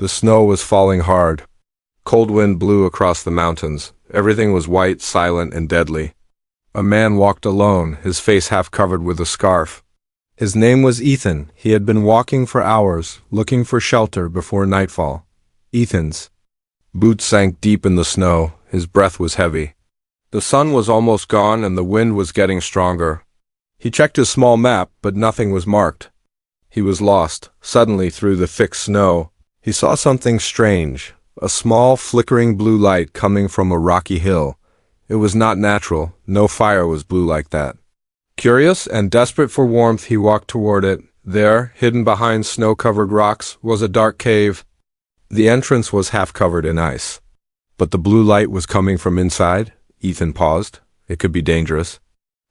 The snow was falling hard. Cold wind blew across the mountains. Everything was white, silent, and deadly. A man walked alone, his face half covered with a scarf. His name was Ethan. He had been walking for hours, looking for shelter before nightfall. Ethan's boots sank deep in the snow. His breath was heavy. The sun was almost gone and the wind was getting stronger. He checked his small map, but nothing was marked. He was lost. Suddenly, through the thick snow, he saw something strange. A small, flickering blue light coming from a rocky hill. It was not natural. No fire was blue like that. Curious and desperate for warmth, he walked toward it. There, hidden behind snow-covered rocks, was a dark cave. The entrance was half covered in ice. But the blue light was coming from inside. Ethan paused. It could be dangerous.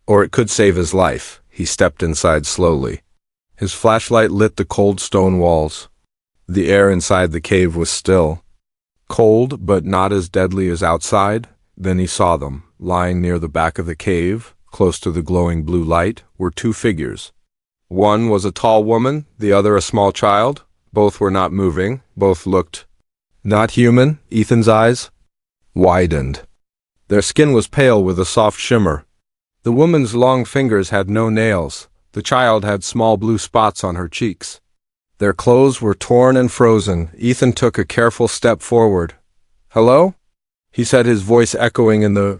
Or it could save his life. He stepped inside slowly. His flashlight lit the cold stone walls. The air inside the cave was still. Cold, but not as deadly as outside. Then he saw them. Lying near the back of the cave, close to the glowing blue light, were two figures. One was a tall woman, the other a small child. Both were not moving. Both looked not human. Ethan's eyes widened. Their skin was pale with a soft shimmer. The woman's long fingers had no nails. The child had small blue spots on her cheeks. Their clothes were torn and frozen. Ethan took a careful step forward. "Hello?" he said, his voice echoing in the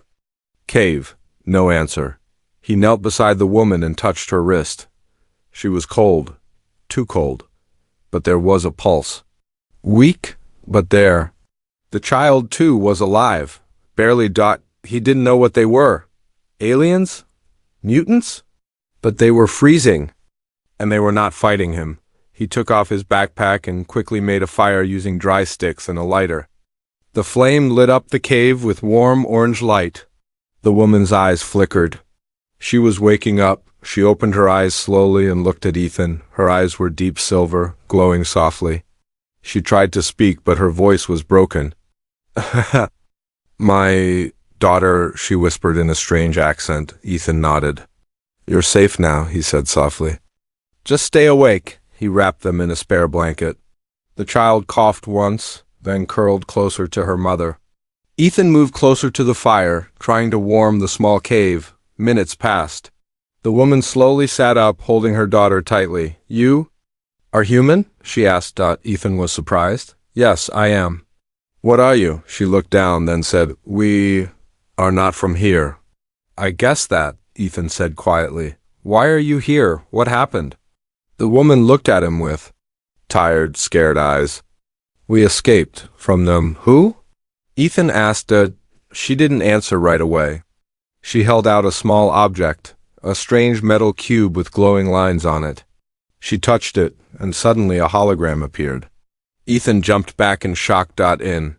cave. No answer. He knelt beside the woman and touched her wrist. She was cold. Too cold. But there was a pulse. Weak, but there. The child, too, was alive. Barely he didn't know what they were. Aliens? Mutants? But they were freezing. And they were not fighting him. He took off his backpack and quickly made a fire using dry sticks and a lighter. The flame lit up the cave with warm orange light. The woman's eyes flickered. She was waking up. She opened her eyes slowly and looked at Ethan. Her eyes were deep silver, glowing softly. She tried to speak, but her voice was broken. "My daughter," she whispered in a strange accent. Ethan nodded. "You're safe now," he said softly. "Just stay awake." He wrapped them in a spare blanket. The child coughed once, then curled closer to her mother. Ethan moved closer to the fire, trying to warm the small cave. Minutes passed. The woman slowly sat up, holding her daughter tightly. "You are human?" she asked. Ethan was surprised. "Yes, I am." "What are you?" She looked down, then said, "We are not from here." "I guessed that," Ethan said quietly. "Why are you here? What happened?" The woman looked at him with tired, scared eyes. "We escaped from them." "Who?" Ethan asked. She didn't answer right away. She held out a small object, a strange metal cube with glowing lines on it. She touched it, and suddenly a hologram appeared. Ethan jumped back in shock. In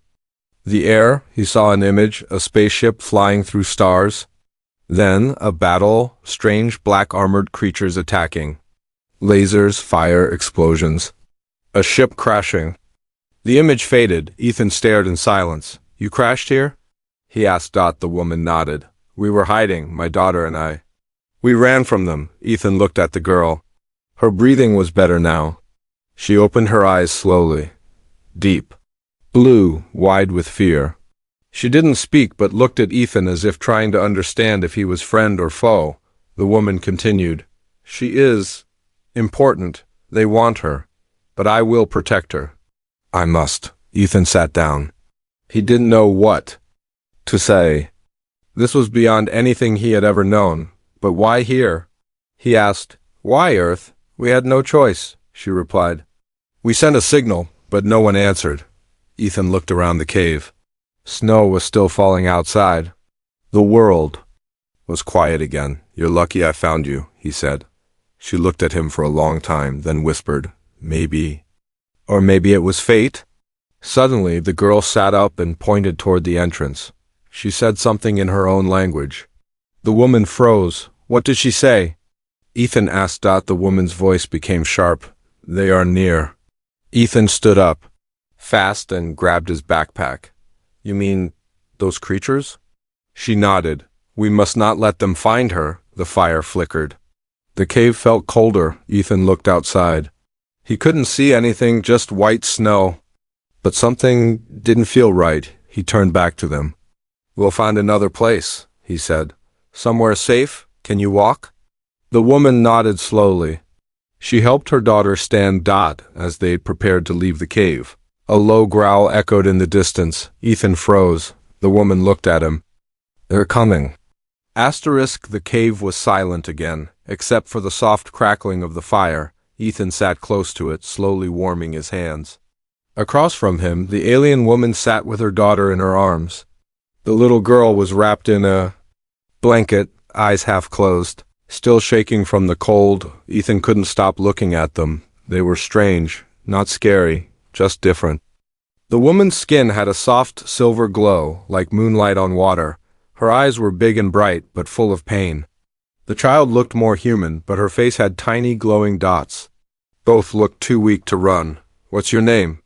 the air, he saw an image, a spaceship flying through stars. Then a battle, strange black armored creatures attacking. Lasers, fire, explosions. A ship crashing. The image faded. Ethan stared in silence. "You crashed here?" he asked. The woman nodded. "We were hiding, my daughter and I. We ran from them." Ethan looked at the girl. Her breathing was better now. She opened her eyes slowly. Deep. Blue, wide with fear. She didn't speak but looked at Ethan as if trying to understand if he was friend or foe. The woman continued. "She is important. They want her. But I will protect her." "I must." Ethan sat down. He didn't know what to say. This was beyond anything he had ever known. "But why here?" he asked. "Why, Earth? We had no choice," she replied. "We sent a signal, but no one answered." Ethan looked around the cave. Snow was still falling outside. The world was quiet again. "You're lucky I found you," he said. She looked at him for a long time, then whispered, "Maybe." Or maybe it was fate? Suddenly, the girl sat up and pointed toward the entrance. She said something in her own language. The woman froze. "What did she say?" Ethan asked. The woman's voice became sharp. "They are near." Ethan stood up, fast, and grabbed his backpack. "You mean those creatures?" She nodded. "We must not let them find her." The fire flickered. The cave felt colder. Ethan looked outside. He couldn't see anything, just white snow. But something didn't feel right. He turned back to them. We'll find another place, he said. Somewhere safe? Can you walk? The woman nodded slowly. She helped her daughter stand as they prepared to leave the cave. A low growl echoed in the distance. Ethan froze. The woman looked at him. They're coming. The cave was silent again, except for the soft crackling of the fire. Ethan sat close to it, slowly warming his hands. Across from him, the alien woman sat with her daughter in her arms. The little girl was wrapped in a blanket, eyes half closed. Still shaking from the cold, Ethan couldn't stop looking at them. They were strange, not scary, just different. The woman's skin had a soft silver glow, like moonlight on water. Her eyes were big and bright, but full of pain. The child looked more human, but her face had tiny glowing dots. Both looked too weak to run. What's your name?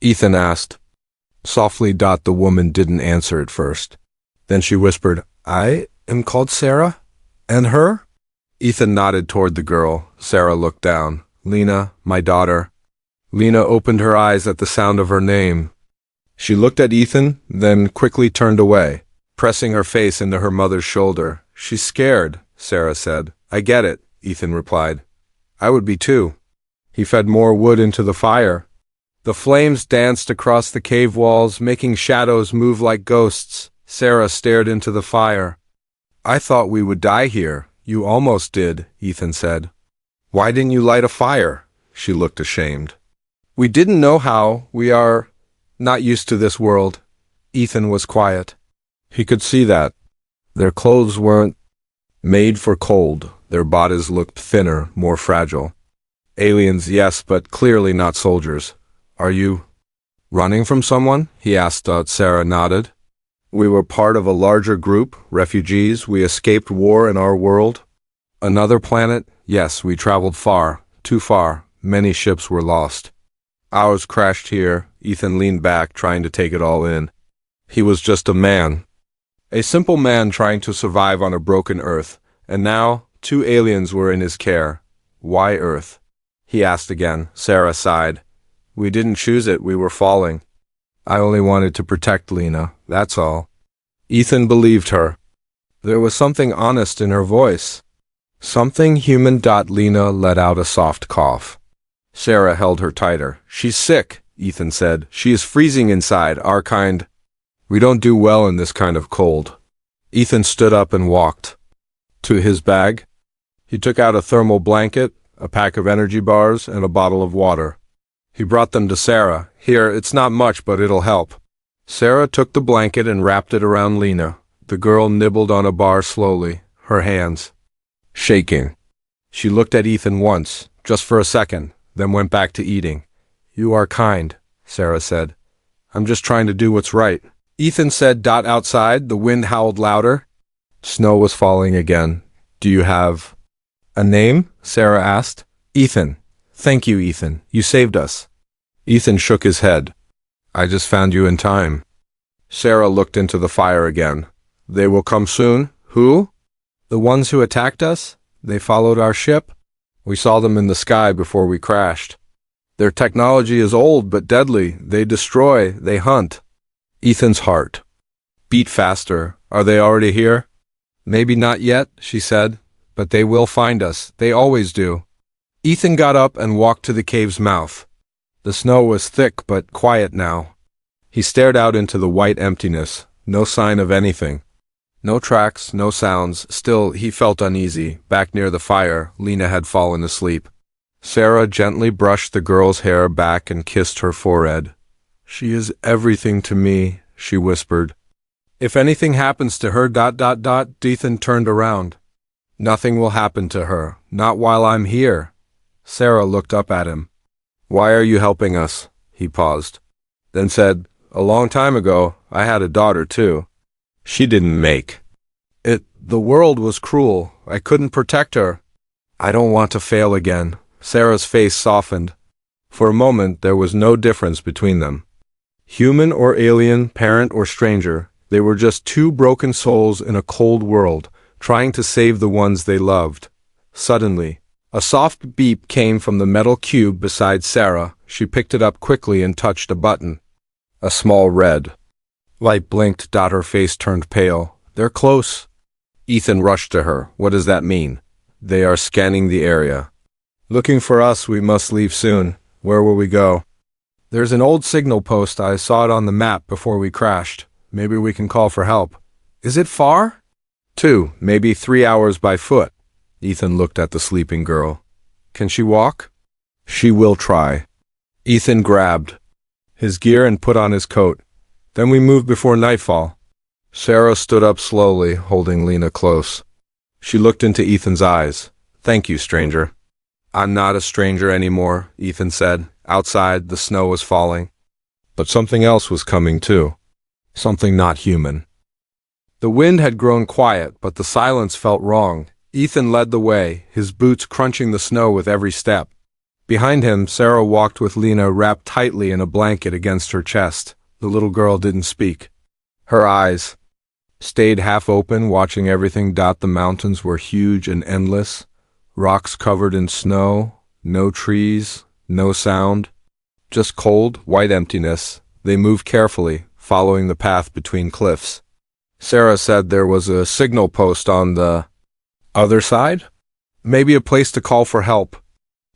Ethan asked. Softly. The woman didn't answer at first. Then she whispered, I am called Sarah. And her? Ethan nodded toward the girl. Sarah looked down. Lena, my daughter. Lena opened her eyes at the sound of her name. She looked at Ethan, then quickly turned away, pressing her face into her mother's shoulder. She's scared, Sarah said. I get it, Ethan replied. I would be too. He fed more wood into the fire. The flames danced across the cave walls, making shadows move like ghosts. Sarah stared into the fire. I thought we would die here. You almost did, Ethan said. Why didn't you light a fire? She looked ashamed. We didn't know how. We are not used to this world. Ethan was quiet. He could see that. Their clothes weren't made for cold. Their bodies looked thinner, more fragile. Aliens, yes, but clearly not soldiers. Are you running from someone? He asked. Sarah nodded. We were part of a larger group, refugees. We escaped war in our world. Another planet? Yes, we traveled far, too far. Many ships were lost. Ours crashed here. Ethan leaned back, trying to take it all in. He was just a man. A simple man trying to survive on a broken Earth. And now, 2 aliens were in his care. Why Earth? He asked again. Sarah sighed. We didn't choose it. We were falling. I only wanted to protect Lena, that's all. Ethan believed her. There was something honest in her voice. Something human. Lena let out a soft cough. Sarah held her tighter. She's sick, Ethan said. She is freezing inside, our kind. We don't do well in this kind of cold. Ethan stood up and walked to his bag. He took out a thermal blanket, a pack of energy bars, and a bottle of water. He brought them to Sarah. Here, it's not much, but it'll help. Sarah took the blanket and wrapped it around Lena. The girl nibbled on a bar slowly, her hands shaking. She looked at Ethan once, just for a second, then went back to eating. You are kind, Sarah said. I'm just trying to do what's right. Ethan said. Outside, the wind howled louder. Snow was falling again. Do you have a name? Sarah asked. Ethan. Thank you, Ethan. You saved us. Ethan shook his head. I just found you in time. Sarah looked into the fire again. They will come soon? Who? The ones who attacked us? They followed our ship? We saw them in the sky before we crashed. Their technology is old but deadly. They destroy, they hunt. Ethan's heart beat faster. Are they already here? Maybe not yet, she said, but they will find us. They always do. Ethan got up and walked to the cave's mouth. The snow was thick but quiet now. He stared out into the white emptiness. No sign of anything. No tracks, no sounds. Still, he felt uneasy. Back near the fire, Lena had fallen asleep. Sarah gently brushed the girl's hair back and kissed her forehead. She is everything to me, she whispered. If anything happens to her... Ethan turned around. Nothing will happen to her. Not while I'm here. Sarah looked up at him. Why are you helping us? He paused. Then said, a long time ago, I had a daughter too. She didn't make it. The world was cruel. I couldn't protect her. I don't want to fail again. Sarah's face softened. For a moment, there was no difference between them. Human or alien, parent or stranger, they were just 2 broken souls in a cold world, trying to save the ones they loved. Suddenly, a soft beep came from the metal cube beside Sarah. She picked it up quickly and touched a button. A small red light blinked. Her face turned pale. They're close. Ethan rushed to her. What does that mean? They are scanning the area. Looking for us. We must leave soon. Where will we go? There's an old signal post. I saw it on the map before we crashed. Maybe we can call for help. Is it far? 2, maybe 3 hours by foot. Ethan looked at the sleeping girl. Can she walk? She will try. Ethan grabbed his gear and put on his coat. Then we moved before nightfall. Sarah stood up slowly, holding Lena close. She looked into Ethan's eyes. Thank you, stranger. I'm not a stranger anymore, Ethan said. Outside, the snow was falling. But something else was coming too. Something not human. The wind had grown quiet, but the silence felt wrong. Ethan led the way, his boots crunching the snow with every step. Behind him, Sarah walked with Lena wrapped tightly in a blanket against her chest. The little girl didn't speak. Her eyes stayed half open, watching everything. The mountains were huge and endless. Rocks covered in snow, no trees, no sound. Just cold, white emptiness. They moved carefully, following the path between cliffs. Sarah said there was a signal post on the other side? Maybe a place to call for help.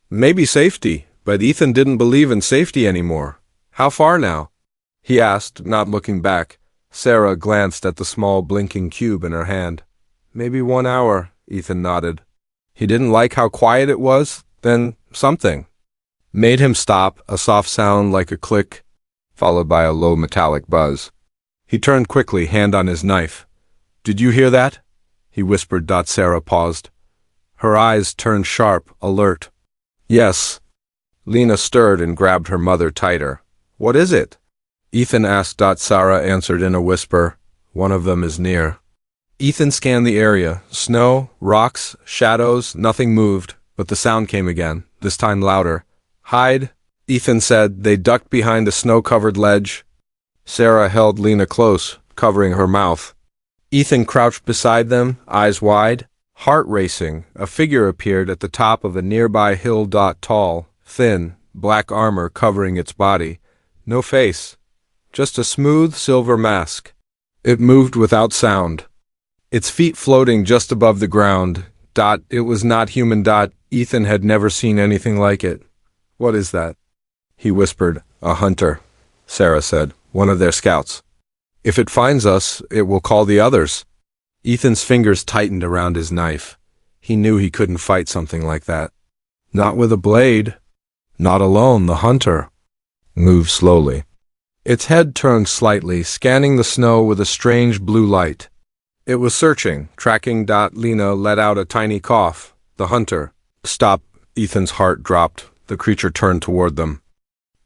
Maybe safety, but Ethan didn't believe in safety anymore. How far now? He asked, not looking back. Sarah glanced at the small blinking cube in her hand. Maybe 1 hour, Ethan nodded. He didn't like how quiet it was, then something made him stop, a soft sound like a click, followed by a low metallic buzz. He turned quickly, hand on his knife. Did you hear that? He whispered. Sarah paused. Her eyes turned sharp, alert. Yes. Lena stirred and grabbed her mother tighter. What is it? Ethan asked. Sarah answered in a whisper. One of them is near. Ethan scanned the area. Snow, rocks, shadows, nothing moved, but the sound came again, this time louder. Hide, Ethan said. They ducked behind a snow-covered ledge. Sarah held Lena close, covering her mouth. Ethan crouched beside them, eyes wide, heart racing. A figure appeared at the top of a nearby hill. Tall, thin, black armor covering its body. No face, just a smooth silver mask. It moved without sound, its feet floating just above the ground. It was not human. Ethan had never seen anything like it. What is that? He whispered. A hunter, Sarah said. One of their scouts. If it finds us, it will call the others. Ethan's fingers tightened around his knife. He knew he couldn't fight something like that. Not with a blade. Not alone. The hunter moved slowly. Its head turned slightly, scanning the snow with a strange blue light. It was searching, tracking. Lena let out a tiny cough. The hunter. Stop. Ethan's heart dropped. The creature turned toward them.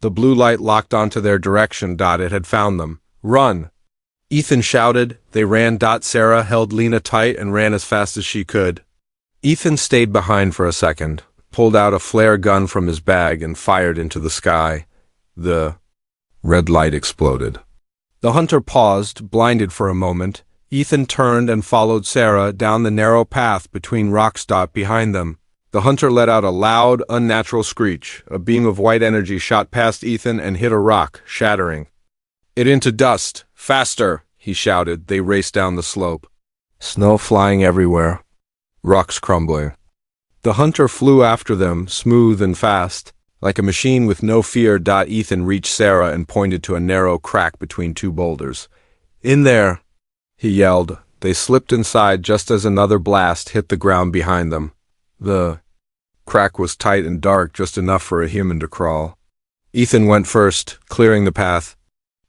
The blue light locked onto their direction. It had found them. Run! Ethan shouted. They ran. Sarah held Lena tight and ran as fast as she could. Ethan stayed behind for a second, pulled out a flare gun from his bag and fired into the sky. The red light exploded. The hunter paused, blinded for a moment. Ethan turned and followed Sarah down the narrow path between rocks. Behind them, the hunter let out a loud, unnatural screech. A beam of white energy shot past Ethan and hit a rock, shattering it into dust. Faster, he shouted. They raced down the slope. Snow flying everywhere. Rocks crumbling. The hunter flew after them, smooth and fast, like a machine with no fear. Ethan reached Sarah and pointed to a narrow crack between two boulders. In there, he yelled. They slipped inside just as another blast hit the ground behind them. The crack was tight and dark, just enough for a human to crawl. Ethan went first, clearing the path.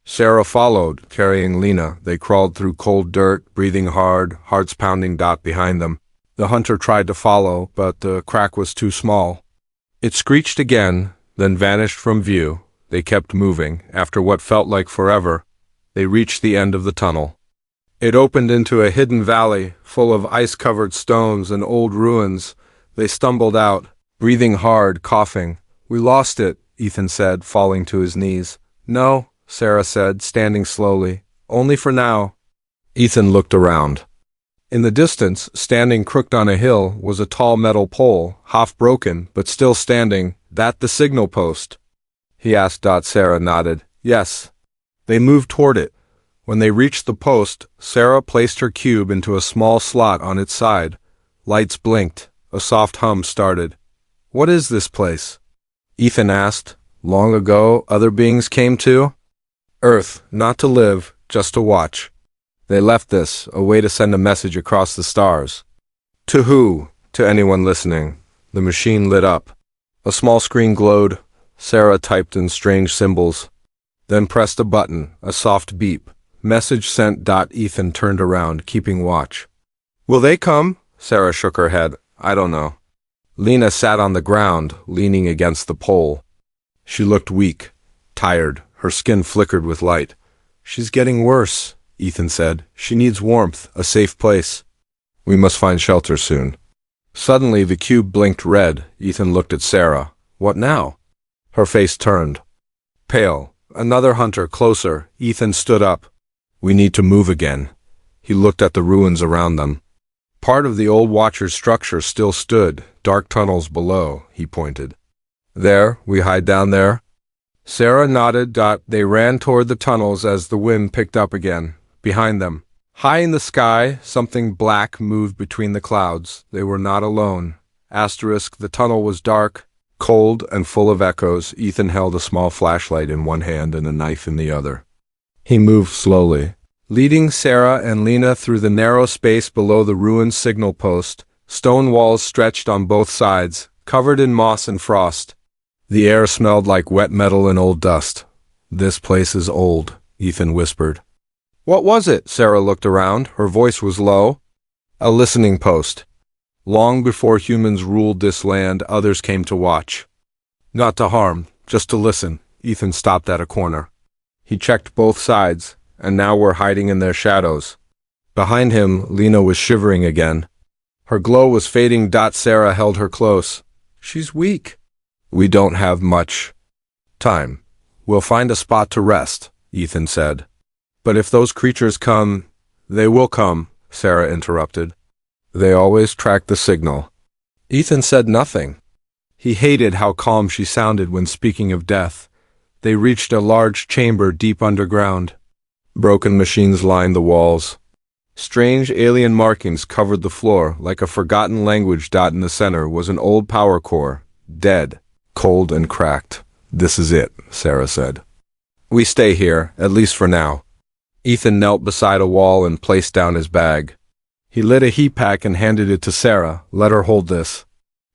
Sarah followed, carrying Lena. They crawled through cold dirt, breathing hard, hearts pounding. Behind them, the hunter tried to follow, but the crack was too small. It screeched again, then vanished from view. They kept moving. After what felt like forever, they reached the end of the tunnel. It opened into a hidden valley, full of ice-covered stones and old ruins. They stumbled out, breathing hard, coughing. We lost it, Ethan said, falling to his knees. No, Sarah said, standing slowly. Only for now. Ethan looked around. In the distance, standing crooked on a hill, was a tall metal pole, half broken, but still standing. That the signal post? He asked. Sarah nodded. Yes. They moved toward it. When they reached the post, Sarah placed her cube into a small slot on its side. Lights blinked. A soft hum started. "What is this place?" Ethan asked. "Long ago, other beings came to Earth, not to live, just to watch. They left this, a way to send a message across the stars." "To who?" "To anyone listening." The machine lit up. A small screen glowed. Sarah typed in strange symbols, then pressed a button, a soft beep. "Message sent." Ethan turned around, keeping watch. "Will they come?" Sarah shook her head. "I don't know." Lena sat on the ground, leaning against the pole. She looked weak, tired. Her skin flickered with light. "She's getting worse," Ethan said. "She needs warmth, a safe place. We must find shelter soon." Suddenly the cube blinked red. Ethan looked at Sarah. "What now?" Her face turned pale. "Another hunter, closer." Ethan stood up. "We need to move again." He looked at the ruins around them. Part of the old Watcher's structure still stood, dark tunnels below, he pointed. "There, we hide down there?" Sarah nodded. They ran toward the tunnels as the wind picked up again. Behind them, high in the sky, something black moved between the clouds. They were not alone. The tunnel was dark, cold, and full of echoes. Ethan held a small flashlight in one hand and a knife in the other. He moved slowly, leading Sarah and Lena through the narrow space below the ruined signal post. Stone walls stretched on both sides, covered in moss and frost. The air smelled like wet metal and old dust. "This place is old," Ethan whispered. "What was it?" Sarah looked around. Her voice was low. "A listening post. Long before humans ruled this land, others came to watch. Not to harm, just to listen." Ethan stopped at a corner. He checked both sides, and now we're hiding in their shadows. Behind him, Lena was shivering again. Her glow was fading. Sarah held her close. "She's weak." "We don't have much time. We'll find a spot to rest," Ethan said. "But if those creatures come—" "They will come," Sarah interrupted. "They always track the signal." Ethan said nothing. He hated how calm she sounded when speaking of death. They reached a large chamber deep underground. Broken machines lined the walls. Strange alien markings covered the floor, like a forgotten language. In the center was an old power core, dead, cold and cracked. "This is it," Sarah said. "We stay here, at least for now." Ethan knelt beside a wall and placed down his bag. He lit a heat pack and handed it to Sarah. "Let her hold this."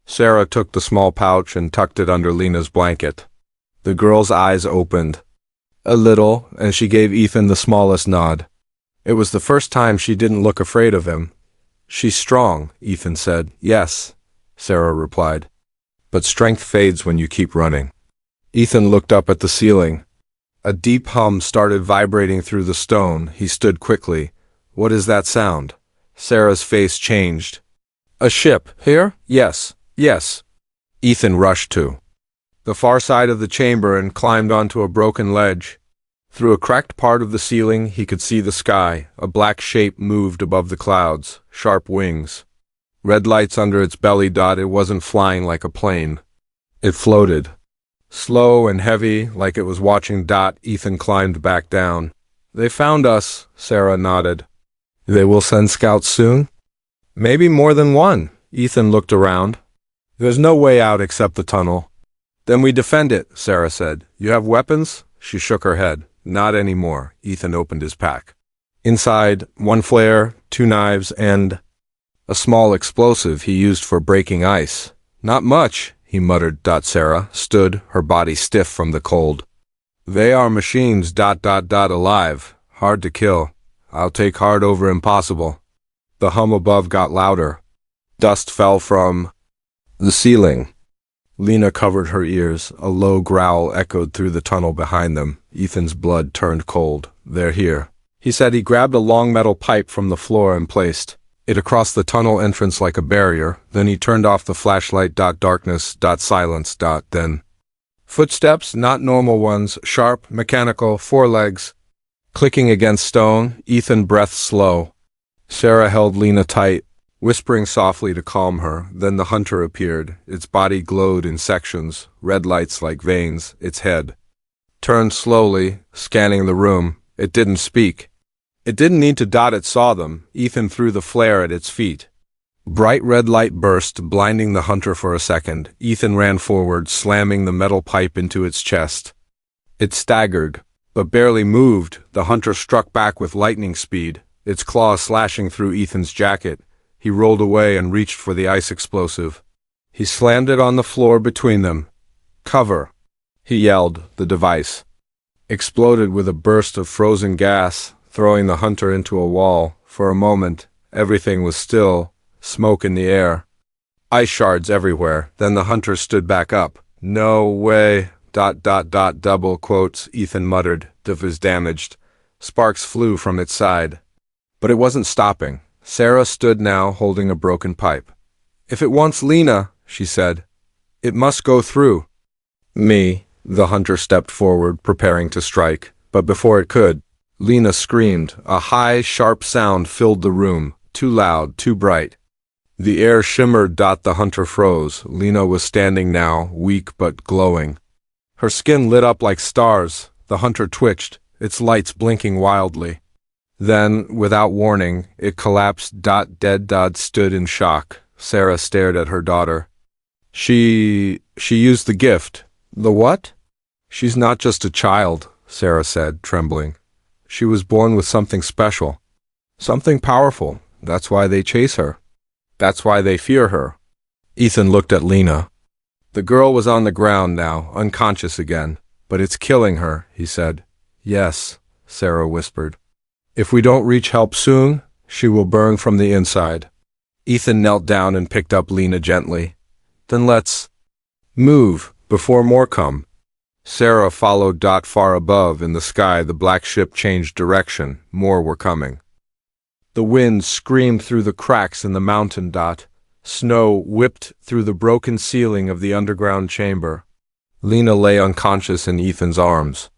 Sarah took the small pouch and tucked it under Lena's blanket. The girl's eyes opened a little, and she gave Ethan the smallest nod. It was the first time she didn't look afraid of him. "She's strong," Ethan said. "Yes," Sarah replied. "But strength fades when you keep running." Ethan looked up at the ceiling. A deep hum started vibrating through the stone. He stood quickly. "What is that sound?" Sarah's face changed. "A ship. Here?" "Yes. Yes." Ethan rushed to the far side of the chamber and climbed onto a broken ledge. Through a cracked part of the ceiling, he could see the sky. A black shape moved above the clouds, sharp wings. Red lights under its belly. It wasn't flying like a plane. It floated, slow and heavy, like it was watching. Ethan climbed back down. "They found us," Sarah nodded. "They will send scouts soon?" "Maybe more than one." Ethan looked around. "There's no way out except the tunnel." "Then we defend it," Sarah said. "You have weapons?" She shook her head. "Not anymore." Ethan opened his pack. Inside, one flare, 2 knives, and a small explosive he used for breaking ice. "Not much," he muttered. Sarah stood, her body stiff from the cold. "They are machines. Alive. Hard to kill. I'll take hard over impossible." The hum above got louder. Dust fell from the ceiling. Lena covered her ears. A low growl echoed through the tunnel behind them. Ethan's blood turned cold. "They're here," he said. He grabbed a long metal pipe from the floor and placed it across the tunnel entrance like a barrier. Then he turned off the flashlight. Darkness. Silence. Then footsteps, not normal ones, sharp, mechanical, 4 legs, clicking against stone. Ethan breathed slow. Sarah held Lena tight, whispering softly to calm her. Then the hunter appeared. Its body glowed in sections, red lights like veins, its head turned slowly, scanning the room. It didn't speak. It didn't need to. It saw them. Ethan threw the flare at its feet. Bright red light burst, blinding the hunter for a second. Ethan ran forward, slamming the metal pipe into its chest. It staggered, but barely moved. The hunter struck back with lightning speed, its claws slashing through Ethan's jacket. He rolled away and reached for the ice explosive. He slammed it on the floor between them. "Cover!" he yelled. The device exploded with a burst of frozen gas, throwing the hunter into a wall. For a moment, everything was still, smoke in the air, ice shards everywhere. Then the hunter stood back up. "No way, ... double quotes," Ethan muttered. "Defies damaged." Sparks flew from its side. But it wasn't stopping. Sarah stood now, holding a broken pipe. "If it wants Lena," she said, "it must go through." "Me." The hunter stepped forward, preparing to strike. But before it could, Lena screamed. A high, sharp sound filled the room, too loud, too bright. The air shimmered. The hunter froze. Lena was standing now, weak but glowing. Her skin lit up like stars. The hunter twitched, its lights blinking wildly. Then, without warning, it collapsed. Dead. Stood in shock. Sarah stared at her daughter. She used the gift." "The what?" "She's not just a child," Sarah said, trembling. "She was born with something special. Something powerful. That's why they chase her. That's why they fear her." Ethan looked at Lena. The girl was on the ground now, unconscious again. "But it's killing her," he said. "Yes," Sarah whispered. "If we don't reach help soon, she will burn from the inside." Ethan knelt down and picked up Lena gently. "Then let's move before more come." Sarah followed. Far above in the sky, the black ship changed direction. More were coming. The wind screamed through the cracks in the mountain. Snow whipped through the broken ceiling of the underground chamber. Lena lay unconscious in Ethan's arms.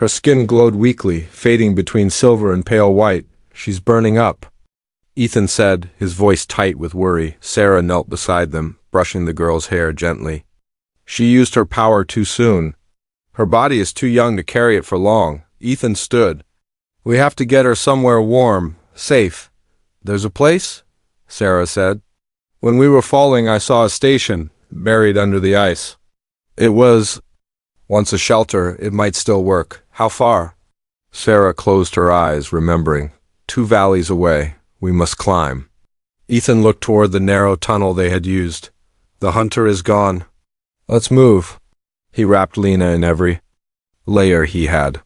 Her skin glowed weakly, fading between silver and pale white. "She's burning up," Ethan said, his voice tight with worry. Sarah knelt beside them, brushing the girl's hair gently. "She used her power too soon. Her body is too young to carry it for long." Ethan stood. "We have to get her somewhere warm, safe." "There's a place?" Sarah said. "When we were falling, I saw a station, buried under the ice. It was once a shelter. It might still work." "How far?" Sarah closed her eyes, remembering. "2 valleys away. We must climb." Ethan looked toward the narrow tunnel they had used. "The hunter is gone. Let's move." He wrapped Lena in every layer he had.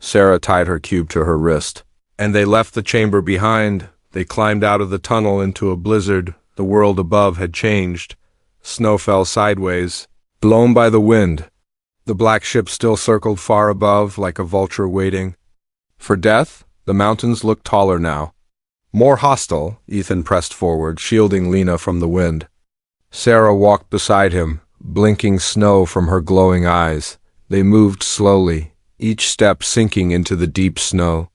Sarah tied her cube to her wrist. And they left the chamber behind. They climbed out of the tunnel into a blizzard. The world above had changed. Snow fell sideways, blown by the wind. The black ship still circled far above, like a vulture waiting for death. The mountains looked taller now, more hostile. Ethan pressed forward, shielding Lena from the wind. Sarah walked beside him, blinking snow from her glowing eyes. They moved slowly, each step sinking into the deep snow.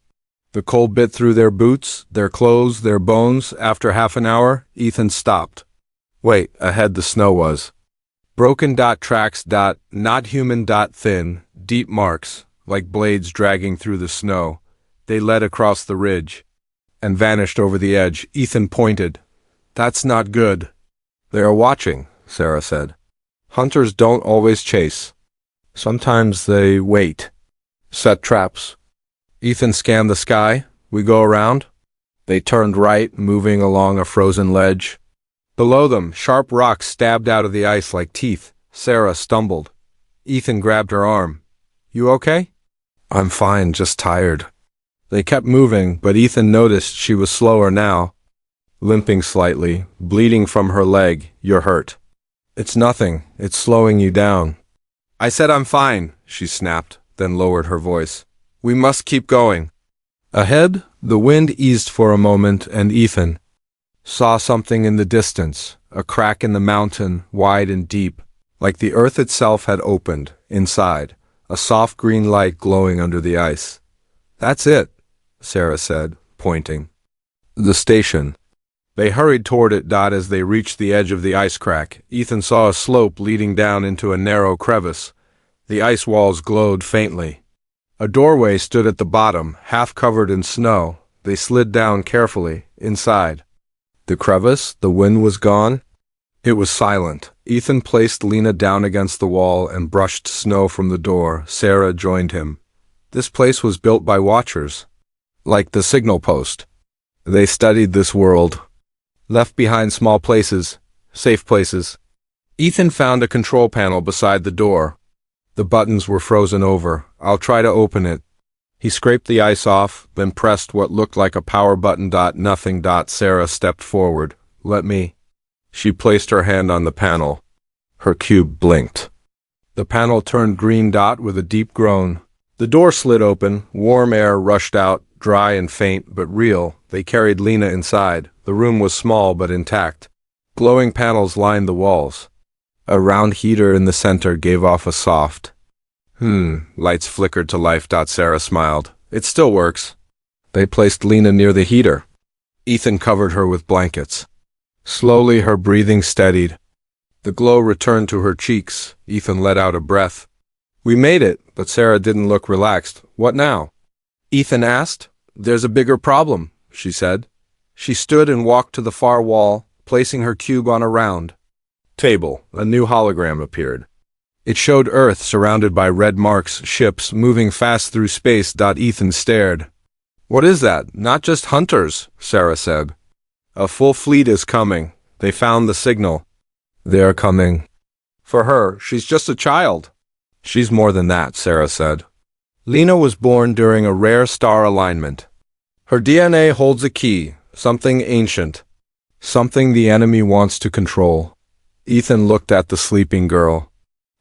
The cold bit through their boots, their clothes, their bones. After half an hour, Ethan stopped. Wait, ahead the snow was. Broken tracks, not human, thin, deep marks, like blades dragging through the snow. They led across the ridge and vanished over the edge. Ethan pointed. "That's not good." "They are watching," Sarah said. "Hunters don't always chase. Sometimes they wait. Set traps." Ethan scanned the sky. "We go around?" They turned right, moving along a frozen ledge. Below them, sharp rocks stabbed out of the ice like teeth. Sarah stumbled. Ethan grabbed her arm. "You okay?" "I'm fine, just tired." They kept moving, but Ethan noticed she was slower now, limping slightly, bleeding from her leg. "You're hurt." "It's nothing. It's slowing you down." "I said I'm fine," she snapped, then lowered her voice. "We must keep going." Ahead, the wind eased for a moment, and Ethan saw something in the distance, a crack in the mountain, wide and deep, like the earth itself had opened. Inside, a soft green light glowing under the ice. "That's it," Sarah said, pointing. "The station." They hurried toward it. As they reached the edge of the ice crack, Ethan saw a slope leading down into a narrow crevice. The ice walls glowed faintly. A doorway stood at the bottom, half covered in snow. They slid down carefully, inside. The crevice, the wind was gone. It was silent. Ethan placed Lena down against the wall and brushed snow from the door. Sarah joined him. This place was built by watchers, like the signal post. They studied this world, left behind small places, safe places. Ethan found a control panel beside the door. The buttons were frozen over. I'll try to open it. He scraped the ice off, then pressed what looked like a power button. Nothing. Sarah stepped forward. Let me. She placed her hand on the panel. Her cube blinked. The panel turned green. With a deep groan. The door slid open. Warm air rushed out, dry and faint, but real. They carried Lena inside. The room was small but intact. Glowing panels lined the walls. A round heater in the center gave off a soft. Lights flickered to life. Sarah smiled. It still works. They placed Lena near the heater. Ethan covered her with blankets. Slowly her breathing steadied. The glow returned to her cheeks. Ethan let out a breath. We made it, but Sarah didn't look relaxed. What now? Ethan asked. There's a bigger problem, she said. She stood and walked to the far wall, placing her cube on a round table. A new hologram appeared. It showed Earth surrounded by red marks, ships moving fast through space. Ethan stared. What is that? Not just hunters, Sarah said. A full fleet is coming. They found the signal. They're coming. For her, she's just a child. She's more than that, Sarah said. Lena was born during a rare star alignment. Her DNA holds a key, something ancient, something the enemy wants to control. Ethan looked at the sleeping girl.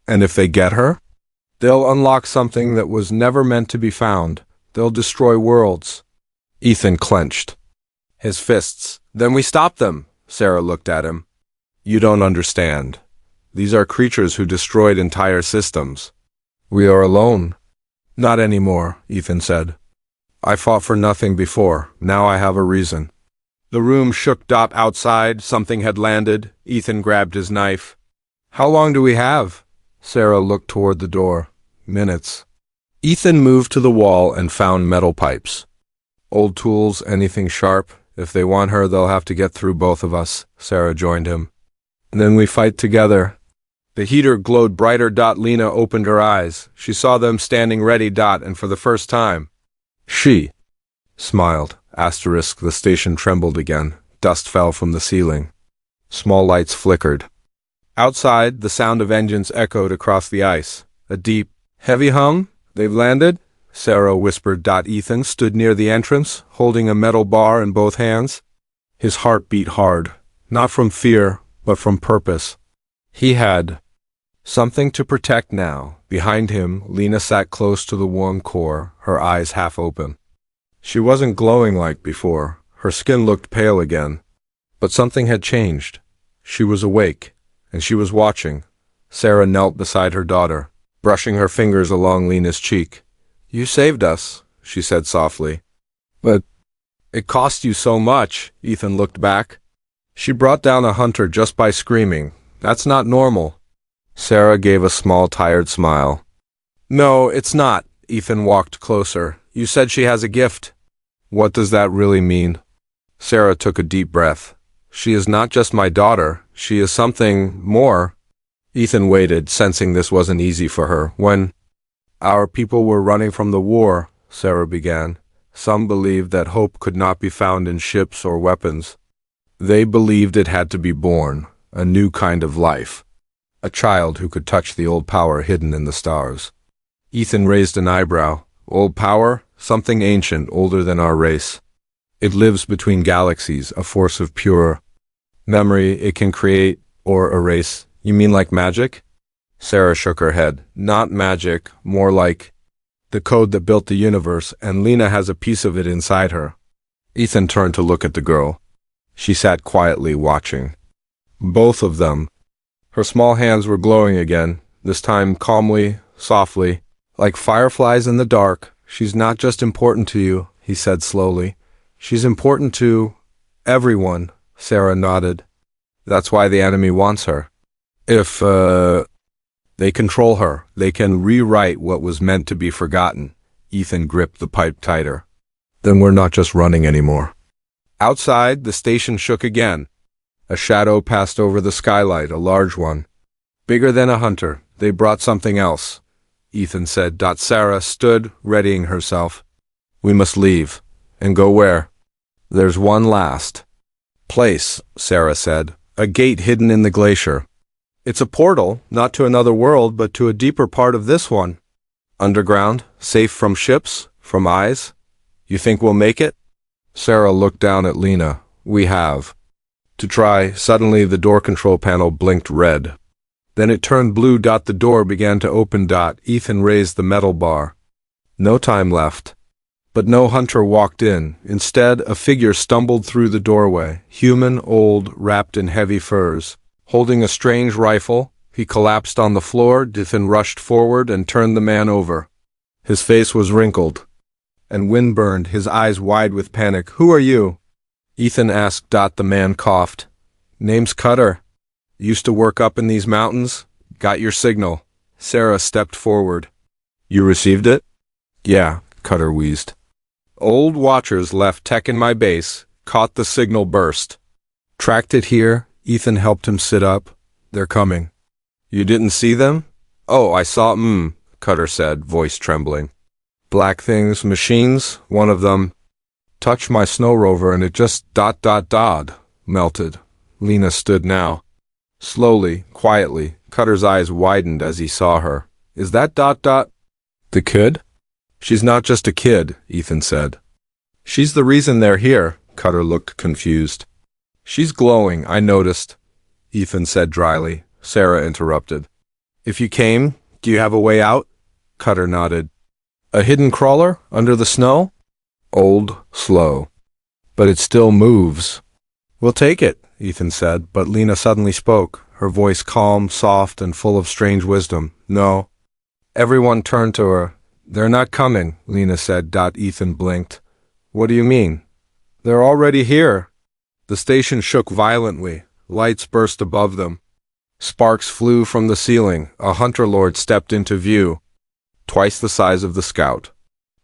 And if they get her, they'll unlock something that was never meant to be found. They'll destroy worlds. Ethan clenched his fists. Then we stop them. Sarah looked at him. You don't understand. These are creatures who destroyed entire systems. We are alone. Not anymore, Ethan said. I fought for nothing before. Now I have a reason. The room shook. Outside, something had landed. Ethan grabbed his knife. How long do we have? Sarah looked toward the door. Minutes. Ethan moved to the wall and found metal pipes. Old tools, anything sharp. If they want her, they'll have to get through both of us. Sarah joined him. And then we fight together. The heater glowed brighter. Lena opened her eyes. She saw them standing ready. And for the first time, she smiled. The station trembled again. Dust fell from the ceiling. Small lights flickered. Outside, the sound of engines echoed across the ice. A deep, heavy hum. They've landed, Sarah whispered. Ethan stood near the entrance, holding a metal bar in both hands. His heart beat hard, not from fear, but from purpose. He had something to protect now. Behind him, Lena sat close to the warm core, her eyes half open. She wasn't glowing like before. Her skin looked pale again. But something had changed. She was awake, and she was watching. Sarah knelt beside her daughter, brushing her fingers along Lena's cheek. You saved us, she said softly. But it cost you so much, Ethan looked back. She brought down a hunter just by screaming. That's not normal. Sarah gave a small, tired smile. No, it's not. Ethan walked closer. You said she has a gift. What does that really mean? Sarah took a deep breath. She is not just my daughter. She is something more. Ethan waited, sensing this wasn't easy for her. When our people were running from the war, Sarah began, some believed that hope could not be found in ships or weapons. They believed it had to be born, a new kind of life. A child who could touch the old power hidden in the stars. Ethan raised an eyebrow. Old power? Something ancient, older than our race. It lives between galaxies, a force of pure memory. It can create or erase. You mean like magic? Sarah shook her head. Not magic, more like the code that built the universe, and Lena has a piece of it inside her. Ethan turned to look at the girl. She sat quietly watching. Both of them. Her small hands were glowing again, this time calmly, softly, like fireflies in the dark. She's not just important to you, he said slowly. She's important to everyone, Sarah nodded. That's why the enemy wants her. If They control her. They can rewrite what was meant to be forgotten. Ethan gripped the pipe tighter. Then we're not just running anymore. Outside, the station shook again. A shadow passed over the skylight, a large one. Bigger than a hunter. They brought something else, Ethan said. Sarah stood, readying herself. We must leave. And go where? There's one last place, Sarah said. A gate hidden in the glacier. It's a portal, not to another world, but to a deeper part of this one. Underground, safe from ships, from eyes. You think we'll make it? Sarah looked down at Lena. We have. To try, suddenly the door control panel blinked red. Then it turned blue. The door began to open. Ethan raised the metal bar. No time left. But no hunter walked in. Instead, a figure stumbled through the doorway, human, old, wrapped in heavy furs. Holding a strange rifle, he collapsed on the floor. Ethan rushed forward and turned the man over. His face was wrinkled and wind-burned, his eyes wide with panic. Who are you? Ethan asked. The man coughed. Name's Cutter. Used to work up in these mountains. Got your signal. Sarah stepped forward. You received it? Yeah, Cutter wheezed. Old watchers left tech in my base, caught the signal burst. Tracked it here. Ethan helped him sit up. They're coming. You didn't see them? Oh, I saw Cutter said, voice trembling. Black things, machines, one of them. Touched my snow rover and it just melted. Lena stood now. Slowly, quietly, Cutter's eyes widened as he saw her. Is that the kid? She's not just a kid, Ethan said. She's the reason they're here. Cutter looked confused. She's glowing, I noticed, Ethan said dryly. Sarah interrupted. If you came, do you have a way out? Cutter nodded. A hidden crawler under the snow? Old, slow. But it still moves. We'll take it, Ethan said, but Lena suddenly spoke, her voice calm, soft, and full of strange wisdom. No. Everyone turned to her. They're not coming, Lena said. Ethan blinked. What do you mean? They're already here. The station shook violently. Lights burst above them. Sparks flew from the ceiling. A hunter lord stepped into view. Twice the size of the scout.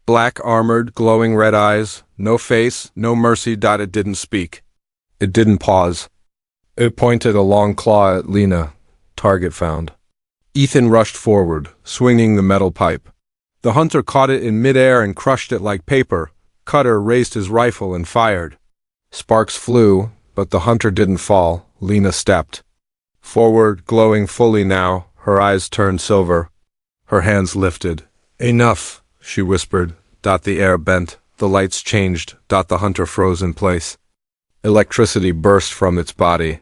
Black armored, glowing red eyes. No face, no mercy. It didn't speak. It didn't pause. It pointed a long claw at Lena. Target found. Ethan rushed forward, swinging the metal pipe. The hunter caught it in midair and crushed it like paper. Cutter raised his rifle and fired. Sparks flew, but the hunter didn't fall. Lena stepped forward, glowing fully now, her eyes turned silver. Her hands lifted. Enough, she whispered. The air bent. The lights changed. The hunter froze in place. Electricity burst from its body.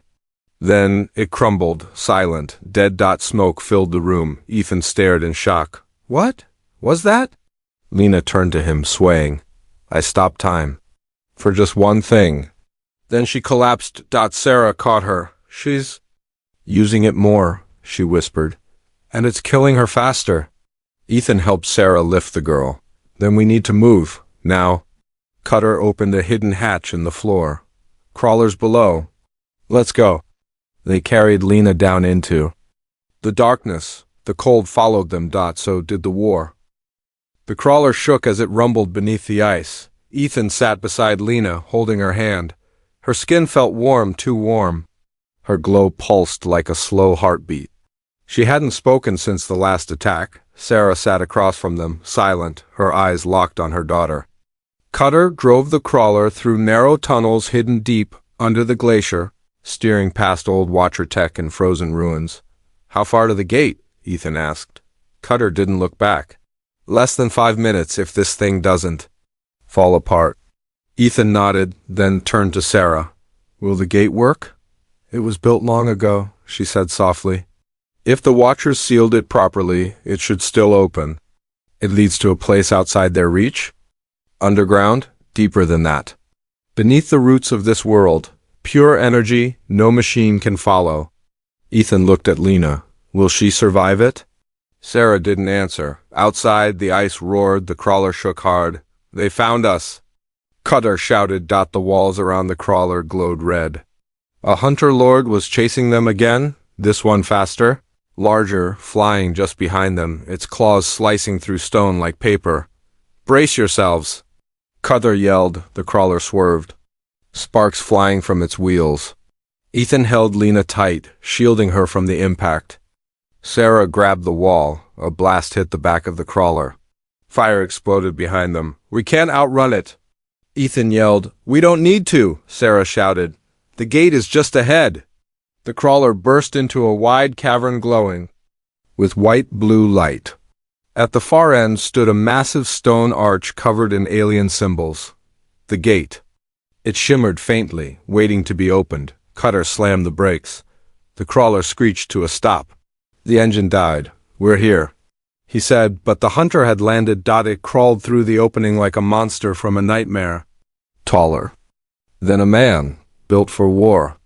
Then it crumbled, silent. Dead. Smoke filled the room. Ethan stared in shock. What was that? Lena turned to him, swaying. I stopped time. For just one thing. Then she collapsed. Sarah caught her. She's using it more, she whispered. And it's killing her faster. Ethan helped Sarah lift the girl. Then we need to move. Now. Cutter opened a hidden hatch in the floor. Crawlers below. Let's go. They carried Lena down into the darkness. The cold followed them. So did the war. The crawler shook as it rumbled beneath the ice. Ethan sat beside Lena, holding her hand. Her skin felt warm, too warm. Her glow pulsed like a slow heartbeat. She hadn't spoken since the last attack. Sarah sat across from them, silent, her eyes locked on her daughter. Cutter drove the crawler through narrow tunnels hidden deep under the glacier, steering past old watcher tech and frozen ruins. How far to the gate? Ethan asked. Cutter didn't look back. Less than 5 minutes if this thing doesn't fall apart. Ethan nodded, then turned to Sarah. Will the gate work? It was built long ago, she said softly. If the watchers sealed it properly, it should still open. It leads to a place outside their reach? Underground? Deeper than that. Beneath the roots of this world. Pure energy, no machine can follow. Ethan looked at Lena. Will she survive it? Sarah didn't answer. Outside, the ice roared, the crawler shook hard. They found us. Cutter shouted. The walls around the crawler glowed red. A hunter lord was chasing them again, this one faster. larger, flying just behind them, its claws slicing through stone like paper. "Brace yourselves!" Cutter yelled. The crawler swerved, sparks flying from its wheels. Ethan held Lena tight, shielding her from the impact. Sarah grabbed the wall. A blast hit the back of the crawler. Fire exploded behind them. "We can't outrun it!" Ethan yelled. "We don't need to!" Sarah shouted. "The gate is just ahead!" The crawler burst into a wide cavern glowing with white-blue light. At the far end stood a massive stone arch covered in alien symbols. The gate. It shimmered faintly, waiting to be opened. Cutter slammed the brakes. The crawler screeched to a stop. The engine died. "We're here," he said, but the hunter had landed. It crawled through the opening like a monster from a nightmare. Taller than a man, built for war.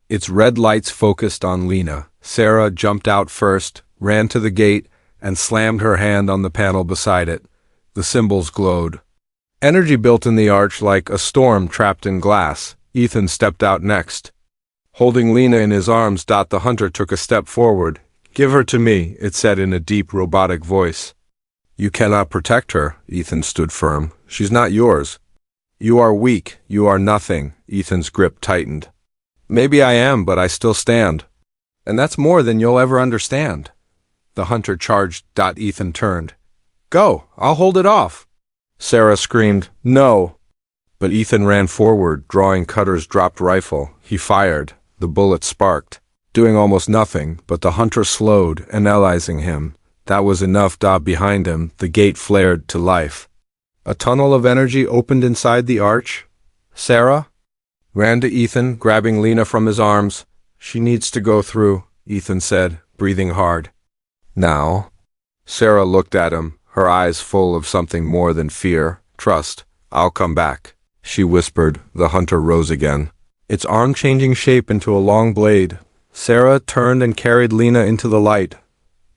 Its red lights focused on Lena. Sarah jumped out first, ran to the gate, and slammed her hand on the panel beside it. The symbols glowed. Energy built in the arch like a storm trapped in glass. Ethan stepped out next. Holding Lena in his arms, the hunter took a step forward. "Give her to me," it said in a deep, robotic voice. "You cannot protect her," Ethan stood firm. "She's not yours. You are weak. You are nothing." Ethan's grip tightened. "Maybe I am, but I still stand. And that's more than you'll ever understand." The hunter charged. Ethan turned. "Go, I'll hold it off." Sarah screamed, "No." But Ethan ran forward, drawing Cutter's dropped rifle. He fired. The bullet sparked, doing almost nothing, but the hunter slowed, analyzing him. That was enough. Behind him, the gate flared to life. A tunnel of energy opened inside the arch. Sarah ran to Ethan, grabbing Lena from his arms. "She needs to go through," Ethan said, breathing hard. "Now?" Sarah looked at him, her eyes full of something more than fear. "Trust. I'll come back," she whispered. The hunter rose again, its arm changing shape into a long blade. Sarah turned and carried Lena into the light.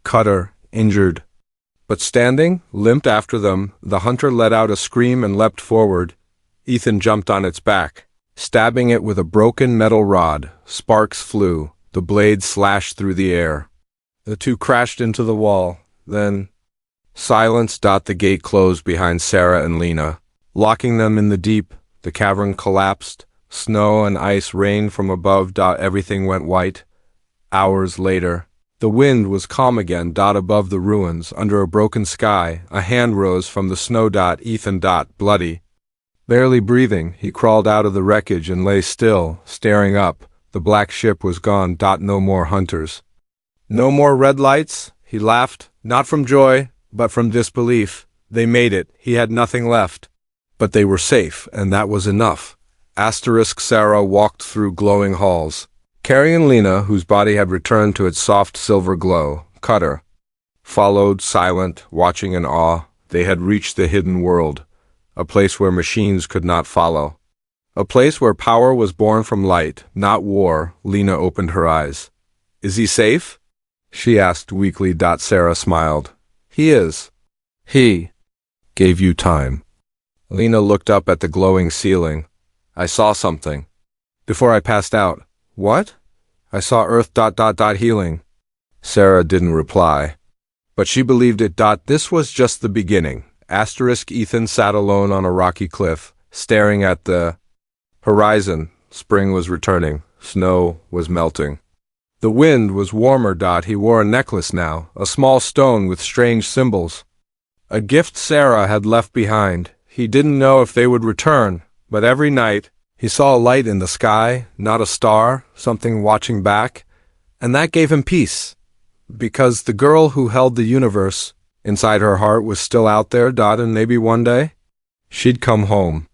Cutter, injured, but standing, limped after them. The hunter let out a scream and leapt forward. Ethan jumped on its back, stabbing it with a broken metal rod. Sparks flew. The blade slashed through the air. The two crashed into the wall. Then silence. The gate closed behind Sarah and Lena, locking them in the deep. The cavern collapsed. Snow and ice rained from above. Everything went white. Hours later, the wind was calm again. Above the ruins, under a broken sky, a hand rose from the snow. Ethan, bloody, barely breathing, he crawled out of the wreckage and lay still, staring up. The black ship was gone. No more hunters. No more red lights. He laughed, not from joy, but from disbelief. They made it. He had nothing left. But they were safe, and that was enough. Sarah walked through glowing halls, carrying Lena, whose body had returned to its soft silver glow. Cutter followed, silent, watching in awe. They had reached the hidden world, a place where machines could not follow, a place where power was born from light, not war. Lena opened her eyes. "Is he safe?" she asked weakly. Sarah smiled. "He is. He gave you time." Lena looked up at the glowing ceiling. "I saw something before I passed out." "What?" "I saw Earth. Healing." Sarah didn't reply, but she believed it. This was just the beginning. Ethan sat alone on a rocky cliff, staring at the horizon. Spring was returning. Snow was melting. The wind was warmer. He wore a necklace now, a small stone with strange symbols. A gift Sarah had left behind. He didn't know if they would return, but every night he saw a light in the sky, not a star, something watching back, and that gave him peace, because the girl who held the universe inside her heart was still out there. And maybe one day she'd come home.